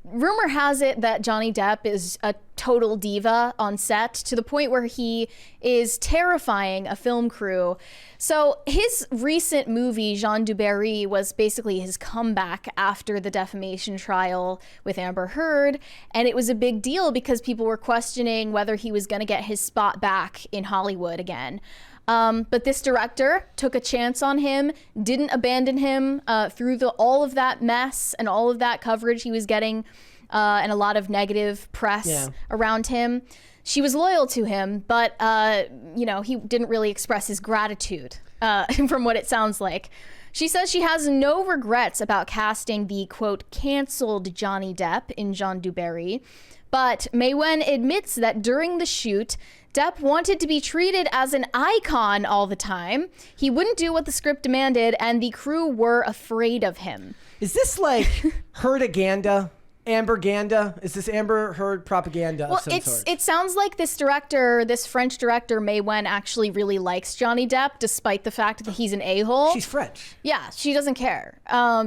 rumor has it that Johnny Depp is a total diva on set, to the point where he is terrifying a film crew. So his recent movie, Jean du Barry, was basically his comeback after the defamation trial with Amber Heard. And it was a big deal because people were questioning whether he was going to get his spot back in Hollywood again. But this director took a chance on him, didn't abandon him through all of that mess and all of that coverage he was getting, and a lot of negative press around him. She was loyal to him, but he didn't really express his gratitude, from what it sounds like. She says she has no regrets about casting the, quote, canceled Johnny Depp in Jean du Barry, but Mae Wen admits that during the shoot, Depp wanted to be treated as an icon all the time. He wouldn't do what the script demanded, and the crew were afraid of him. Is this like Heardaganda? Amberganda? Is this Amber Heard propaganda of some sort? It sounds like this director, this French director, Mae Wen, actually really likes Johnny Depp, despite the fact that he's an a-hole. She's French. Yeah, she doesn't care.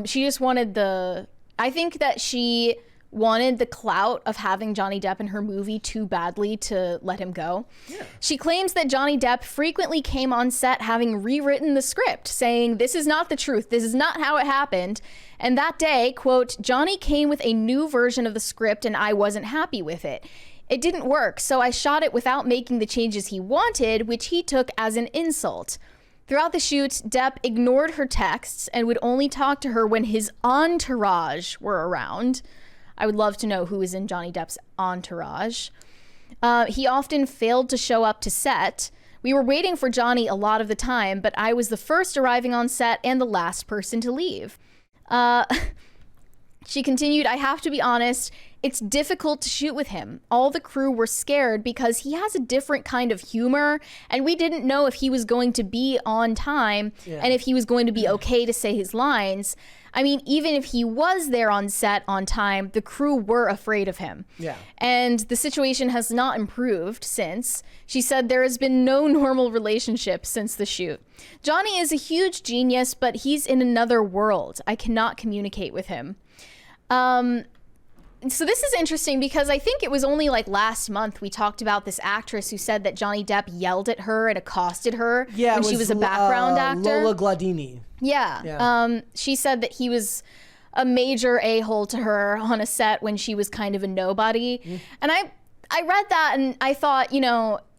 She just wanted I think that she wanted the clout of having Johnny Depp in her movie too badly to let him go. Yeah. She claims that Johnny Depp frequently came on set having rewritten the script, saying, "This is not the truth. This is not how it happened." And that day, quote, "Johnny came with a new version of the script and I wasn't happy with it. It didn't work, so I shot it without making the changes he wanted, which he took as an insult." Throughout the shoot, Depp ignored her texts and would only talk to her when his entourage were around. I would love to know who is in Johnny Depp's entourage. He often failed to show up to set. We were waiting for Johnny a lot of the time, but I was the first arriving on set and the last person to leave. She continued, "I have to be honest, it's difficult to shoot with him. All the crew were scared because he has a different kind of humor, and we didn't know if he was going to be on time and if he was going to be okay to say his lines. I mean, even if he was there on set on time, the crew were afraid of him." Yeah. And the situation has not improved since. She said there has been no normal relationship since the shoot. "Johnny is a huge genius, but he's in another world. I cannot communicate with him." So this is interesting because I think it was only like last month we talked about this actress who said that Johnny Depp yelled at her and accosted her when she was a background actor. Lola Gladini. Yeah. She said that he was a major a-hole to her on a set when she was kind of a nobody. And I read that and I thought,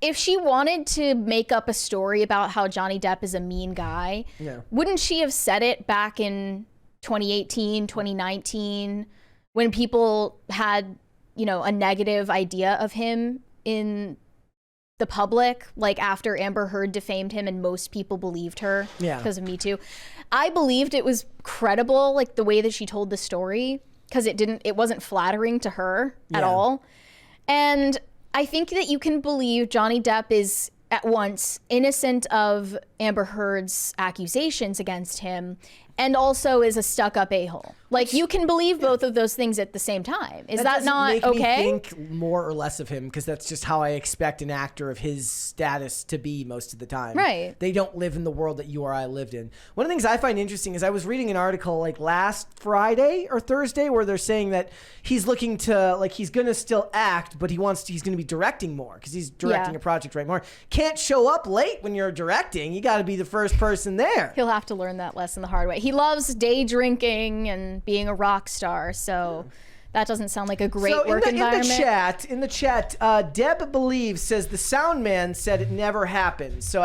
if she wanted to make up a story about how Johnny Depp is a mean guy, wouldn't she have said it back in 2018, 2019, when people had, a negative idea of him in the public, like after Amber Heard defamed him and most people believed her because of Me Too. I believed it was credible, like the way that she told the story, because it wasn't flattering to her at all. And I think that you can believe Johnny Depp is at once innocent of Amber Heard's accusations against him and also is a stuck-up a-hole. Like, you can believe both of those things at the same time. Is that not okay? That doesn't make me think more or less of him, because that's just how I expect an actor of his status to be most of the time. Right. They don't live in the world that you or I lived in. One of the things I find interesting is I was reading an article like last Friday or Thursday where they're saying that he's looking to, like, he's going to still act, but he's going to be directing more because he's directing a project right more. Can't show up late when you're directing. You got to be the first person there. He'll have to learn that lesson the hard way. He loves day drinking and being a rock star, so that doesn't sound like a great work environment. In the chat, Deb says the sound man said it never happened. So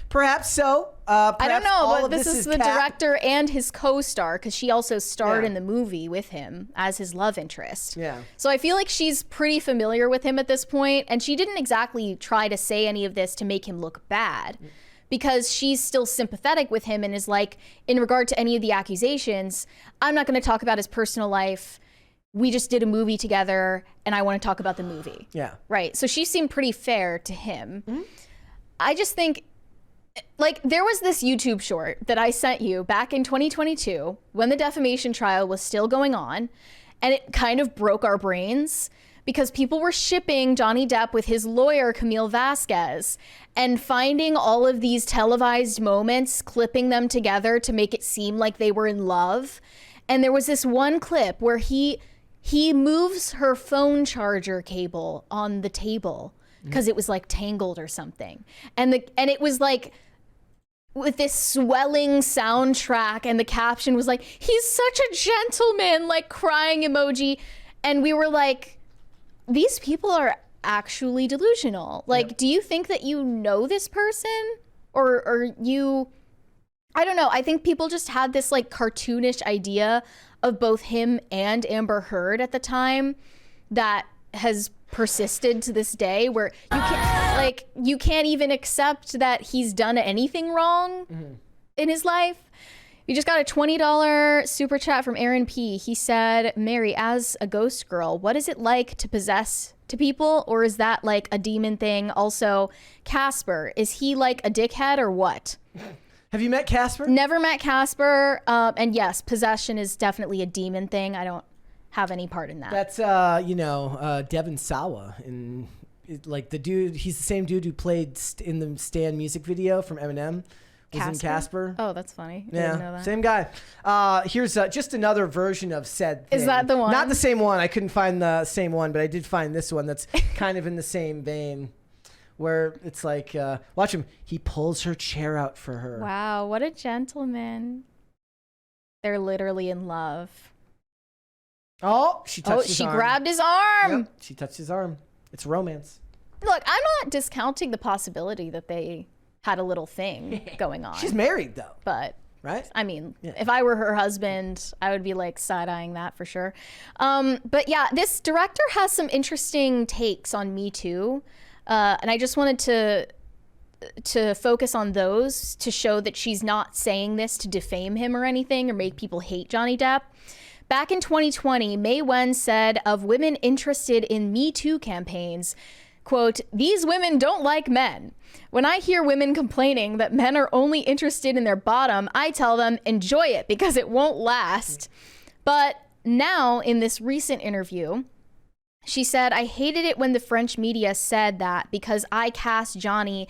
perhaps so. I don't know, but this is the director and his co-star, because she also starred in the movie with him as his love interest. Yeah. So I feel like she's pretty familiar with him at this point, and she didn't exactly try to say any of this to make him look bad, because she's still sympathetic with him and is like, in regard to any of the accusations, I'm not going to talk about his personal life. We just did a movie together and I want to talk about the movie. Yeah. Right. So she seemed pretty fair to him. Mm-hmm. I just think, like, there was this YouTube short that I sent you back in 2022 when the defamation trial was still going on, and it kind of broke our brains because people were shipping Johnny Depp with his lawyer, Camille Vasquez, and finding all of these televised moments, clipping them together to make it seem like they were in love. And there was this one clip where he he moves her phone charger cable on the table because it was like tangled or something. And it was like with this swelling soundtrack, and the caption was like, he's such a gentleman, like crying emoji. And we were like, these people are actually delusional. Like, do you think that you know this person? Or you, I don't know. I think people just had this like cartoonish idea of both him and Amber Heard at the time that has persisted to this day, where you can't even accept that he's done anything wrong in his life. We just got a $20 super chat from Aaron P. He said, Mary, as a ghost girl, what is it like to possess to people, or is that like a demon thing? Also, Casper, is he like a dickhead or what? Have you met Casper? Never met Casper. And yes, possession is definitely a demon thing. I don't have any part in that. That's Devin Sawa, and like the dude. He's the same dude who played in the Stan music video from Eminem. Was in Casper. Oh, that's funny. I Yeah, didn't know that. same guy. Here's just another version of said thing. Is that the one? Not the same one. I couldn't find the same one, but I did find this one that's kind of in the same vein, where it's like, watch him. He pulls her chair out for her. Wow, what a gentleman. They're literally in love. Oh, she touched his arm. Grabbed his arm. Yep, she touched his arm. It's romance. Look, I'm not discounting the possibility that they had a little thing going on. She's married though. But right? I mean, if I were her husband, I would be like side-eyeing that for sure. But yeah, this director has some interesting takes on Me Too. And I just wanted to focus on those to show that she's not saying this to defame him or anything or make people hate Johnny Depp. Back in 2020, Mae Wen said of women interested in Me Too campaigns, quote, "These women don't like men. When I hear women complaining that men are only interested in their bottom, I tell them, enjoy it because it won't last." But now in this recent interview, she said, "I hated it when the French media said that because I cast Johnny,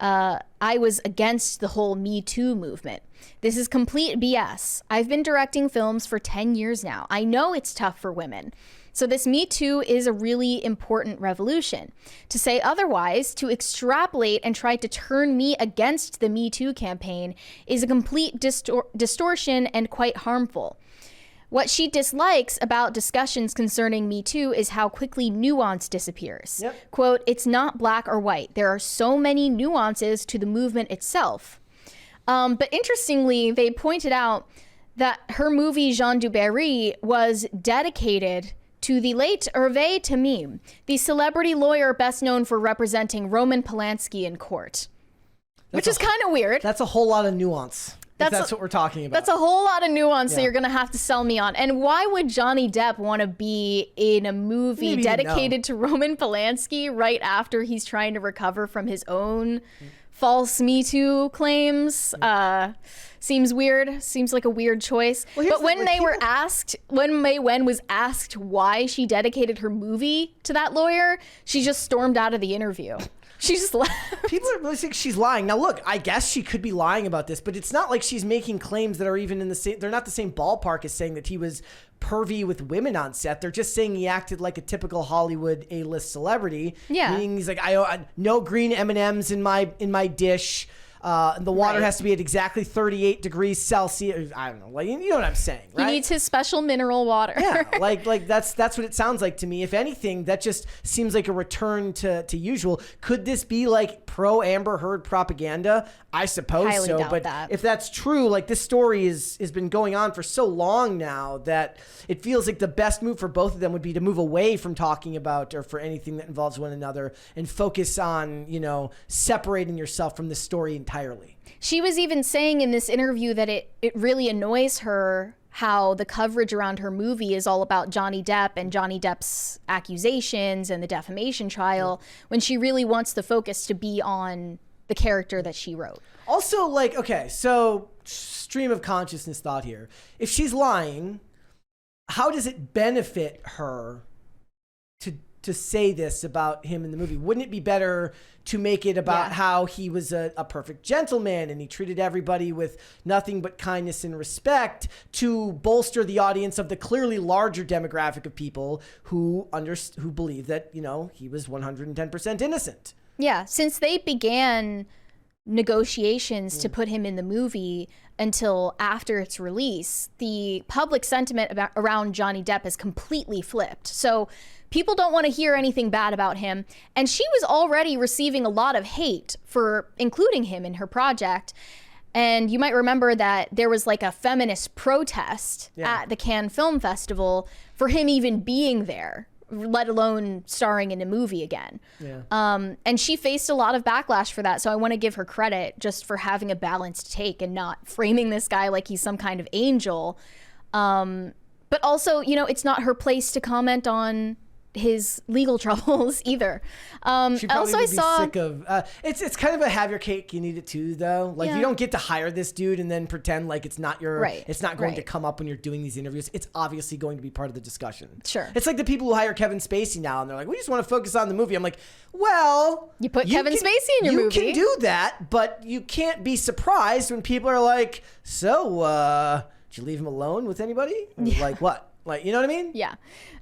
I was against the whole Me Too movement. This is complete BS. I've been directing films for 10 years now. I know it's tough for women. So this Me Too is a really important revolution. To say otherwise, to extrapolate and try to turn me against the Me Too campaign is a complete distortion and quite harmful. What she dislikes about discussions concerning Me Too is how quickly nuance disappears. Yep. Quote, "It's not black or white. There are so many nuances to the movement itself." But interestingly, they pointed out that her movie Jean du Barry was dedicated to the late Hervé Tamim, the celebrity lawyer best known for representing Roman Polanski in court. Which is kind of weird. That's a whole lot of nuance. That's what we're talking about. That's a whole lot of nuance that you're going to have to sell me on. And why would Johnny Depp want to be in a movie dedicated to Roman Polanski right after he's trying to recover from his own false Me Too claims? Seems weird. Seems like a weird choice. But when when Mae Wen was asked why she dedicated her movie to that lawyer, she just stormed out of the interview. She just left. People are really saying she's lying. Now, look, I guess she could be lying about this, but it's not like she's making claims that are even in the same. They're not the same ballpark as saying that he was pervy with women on set. They're just saying he acted like a typical Hollywood A-list celebrity. Yeah, meaning he's like, I no green M&Ms in my dish. The water has to be at exactly 38 degrees Celsius. I don't know. Like, you know what I'm saying, right? He needs his special mineral water. Yeah, like that's what it sounds like to me. If anything, that just seems like a return to usual. Could this be like pro Amber Heard propaganda? I suppose Highly so. doubt But that. if that's true, like this story has been going on for so long now that it feels like the best move for both of them would be to move away from talking about or for anything that involves one another and focus on, separating yourself from the story entirely. She was even saying in this interview that it really annoys her how the coverage around her movie is all about Johnny Depp and Johnny Depp's accusations and the defamation trial when she really wants the focus to be on the character that she wrote. Also, so stream of consciousness thought here. If she's lying, how does it benefit her to say this about him in the movie? Wouldn't it be better to make it about how he was a perfect gentleman and he treated everybody with nothing but kindness and respect, to bolster the audience of the clearly larger demographic of people who believe that, you know, he was 110% innocent? Yeah, since they began negotiations to put him in the movie until after its release, the public sentiment around Johnny Depp has completely flipped. So people don't want to hear anything bad about him. And she was already receiving a lot of hate for including him in her project. And you might remember that there was like a feminist protest at the Cannes Film Festival for him even being there, let alone starring in a movie again. And she faced a lot of backlash for that. So I want to give her credit just for having a balanced take and not framing this guy like he's some kind of angel. But also, you know, it's not her place to comment on his legal troubles either. She probably would be sick of it's kind of a have your cake you need it too, though. Like you don't get to hire this dude and then pretend like it's not your it's not going to come up when you're doing these interviews. It's obviously going to be part of the discussion. Sure. It's like the people who hire Kevin Spacey now and they're like, we just want to focus on the movie. I'm like, well, you put Kevin Spacey in your movie. You can do that, but you can't be surprised when people are like, so did you leave him alone with anybody? Like what? Like, you know what I mean? Yeah.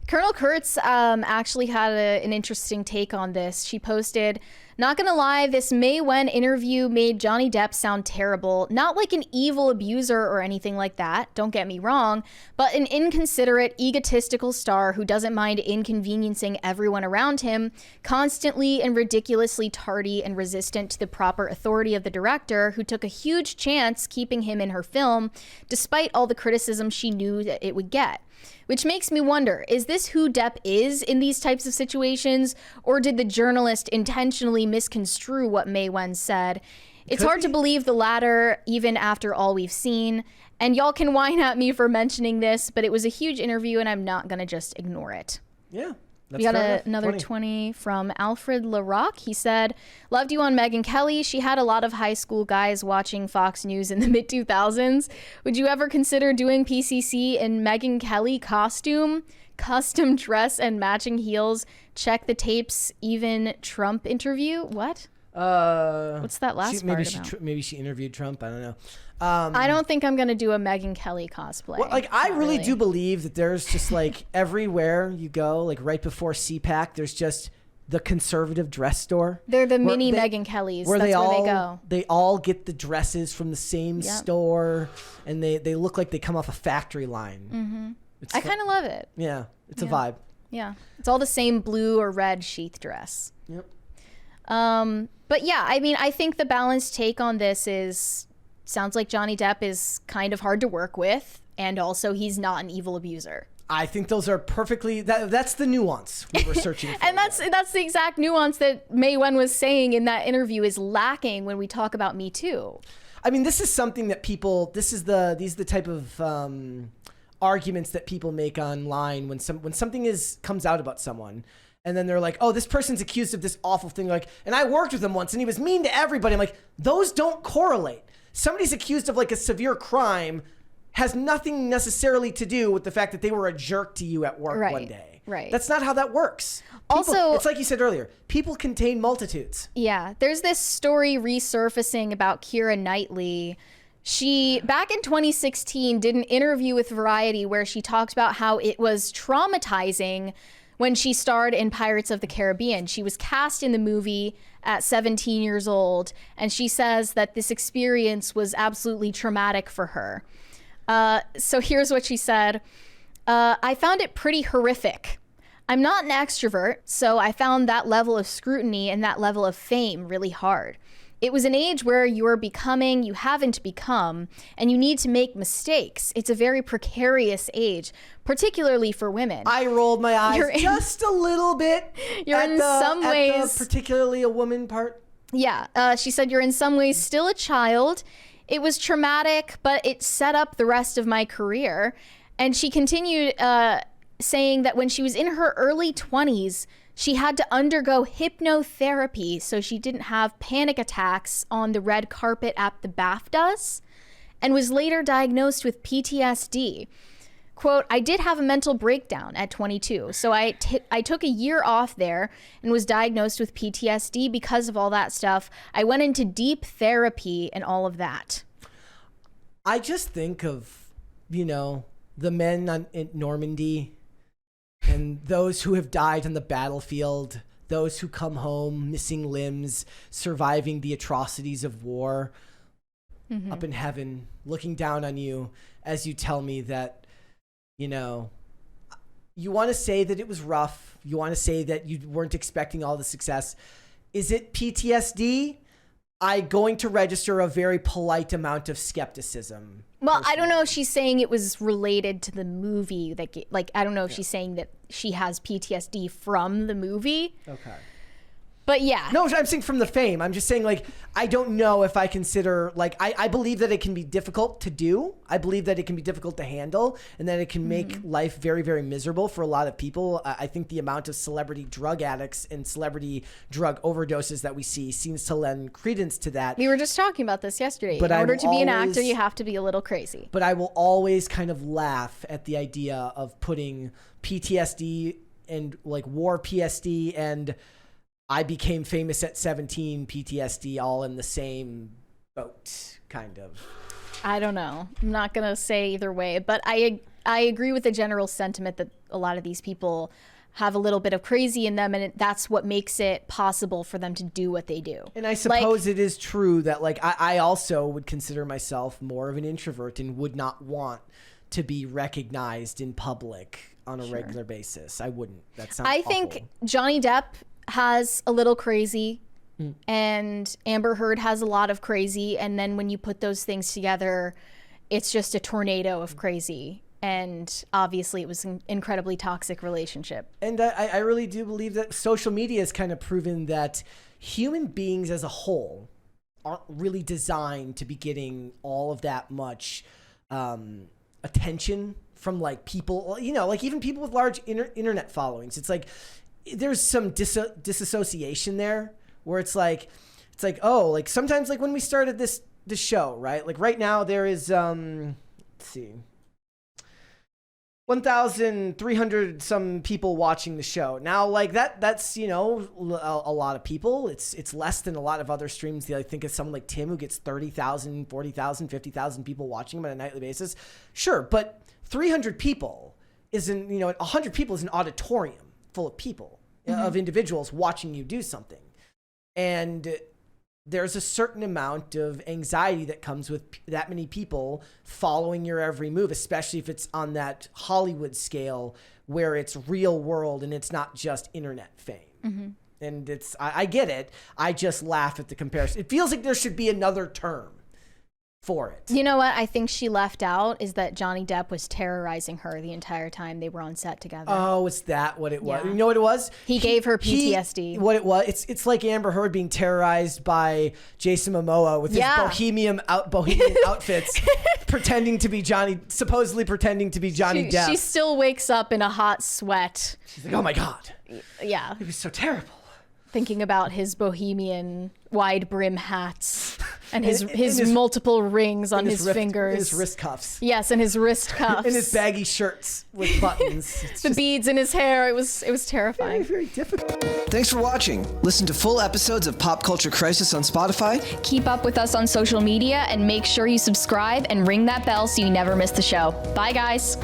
Colonel Kurtz actually had an interesting take on this. She posted, "Not gonna lie, this May Wen interview made Johnny Depp sound terrible. Not like an evil abuser or anything like that, don't get me wrong, but an inconsiderate, egotistical star who doesn't mind inconveniencing everyone around him, constantly and ridiculously tardy and resistant to the proper authority of the director, who took a huge chance keeping him in her film, despite all the criticism she knew that it would get. Which makes me wonder, is this who Depp is in these types of situations, or did the journalist intentionally misconstrue what May Wen said? It's hard to believe the latter, even after all we've seen. And y'all can whine at me for mentioning this, but it was a huge interview and I'm not going to just ignore it." Yeah. We got another 20 from Alfred LaRock. He said, "Loved you on Megyn Kelly. She had a lot of high school guys watching Fox News in the mid-2000s. Would you ever consider doing PCC in Megyn Kelly costume, custom dress, and matching heels? Check the tapes, even Trump interview?" What? What's that last part about? Maybe she interviewed Trump. I don't know. I don't think I'm going to do a Megyn Kelly cosplay. Well, like, I really do believe that there's just like everywhere you go, like right before CPAC, there's just the conservative dress store. They're the mini Megyn Kellys. That's where they go. They all get the dresses from the same store, and they look like they come off a factory line. I kind of love it. Yeah, it's a vibe. Yeah, it's all the same blue or red sheath dress. Yep. But yeah, I mean, I think the balanced take on this sounds like Johnny Depp is kind of hard to work with, and also he's not an evil abuser. I think those are perfectly, that's the nuance we were searching for. And that's the exact nuance that May Wen was saying in that interview is lacking when we talk about Me Too. I mean, this is something that these are the type of arguments that people make online when something comes out about someone. And then they're like, oh, this person's accused of this awful thing. Like, and I worked with him once and he was mean to everybody. I'm like, those don't correlate. Somebody's accused of like a severe crime has nothing necessarily to do with the fact that they were a jerk to you at work one day. Right. That's not how that works. Also, it's like you said earlier, people contain multitudes. Yeah. There's this story resurfacing about Keira Knightley. She, back in 2016, did an interview with Variety where she talked about how it was traumatizing when she starred in Pirates of the Caribbean. She was cast in the movie at 17 years old, and she says that this experience was absolutely traumatic for her. So here's what she said. "I found it pretty horrific. I'm not an extrovert, so I found that level of scrutiny and that level of fame really hard. It was an age where you're becoming, you haven't become, and you need to make mistakes. It's a very precarious age, particularly for women." I rolled my eyes just a little bit. You're in some ways, particularly a woman part. Yeah, she said, "You're in some ways still a child. It was traumatic, but it set up the rest of my career." And she continued saying that when she was in her early 20s, she had to undergo hypnotherapy so she didn't have panic attacks on the red carpet at the BAFTAs, and was later diagnosed with PTSD. quote, I did have a mental breakdown at 22. So I took a year off there and was diagnosed with PTSD because of all that stuff. I went into deep therapy and all of that. I just think of, the men in Normandy and those who have died on the battlefield, those who come home missing limbs, surviving the atrocities of war, up in heaven, looking down on you as you tell me that, you want to say that it was rough. You want to say that you weren't expecting all the success. Is it PTSD? I'm going to register a very polite amount of skepticism. Well, personally. I don't know if she's saying it was related to the movie. Like I don't know if she's saying that she has PTSD from the movie. Okay. But yeah. No, I'm saying from the fame. I'm just saying, I don't know if I consider, I believe that it can be difficult to do. I believe that it can be difficult to handle and that it can make life very, very miserable for a lot of people. I think the amount of celebrity drug addicts and celebrity drug overdoses that we see seems to lend credence to that. We were just talking about this yesterday. But in order to be an actor, you have to be a little crazy. But I will always kind of laugh at the idea of putting PTSD and war PSD and I became famous at 17 PTSD all in the same boat, kind of. I don't know. I'm not going to say either way, but I agree with the general sentiment that a lot of these people have a little bit of crazy in them, and that's what makes it possible for them to do what they do. And I suppose it is true that I also would consider myself more of an introvert and would not want to be recognized in public on a regular basis. I wouldn't. That sounds awful. Think Johnny Depp has a little crazy and Amber Heard has a lot of crazy, and then when you put those things together, it's just a tornado of crazy. And obviously it was an incredibly toxic relationship. And I really do believe that social media has kind of proven that human beings as a whole aren't really designed to be getting all of that much attention from people, even people with large internet followings. It's there's some disassociation there where it's sometimes when we started this show, right? Right now there is, let's see, 1,300 some people watching the show. Now, that's, a lot of people. It's less than a lot of other streams. I think of someone like Tim who gets 30,000, 40,000, 50,000 people watching him on a nightly basis. Sure. But 300 people isn't, 100 people is an auditorium full of people, of individuals watching you do something. And there's a certain amount of anxiety that comes with that many people following your every move, especially if it's on that Hollywood scale where it's real world and it's not just internet fame. And I get it. I just laugh at the comparison. It feels like there should be another term for it. You know what I think she left out is that Johnny Depp was terrorizing her the entire time they were on set together. Oh, is that what it was? Yeah. You know what it was? He gave her PTSD. What it was? It's like Amber Heard being terrorized by Jason Momoa with his bohemian outfits, supposedly pretending to be Johnny Depp. She still wakes up in a hot sweat. She's like, oh my God. Yeah. It was so terrible. Thinking about his bohemian wide brim hats and his multiple rings on his fingers. And his wrist cuffs. Yes, and his wrist cuffs. And his baggy shirts with buttons. The beads in his hair. It was terrifying. Very, very difficult. Thanks for watching. Listen to full episodes of Pop Culture Crisis on Spotify. Keep up with us on social media and make sure you subscribe and ring that bell so you never miss the show. Bye, guys.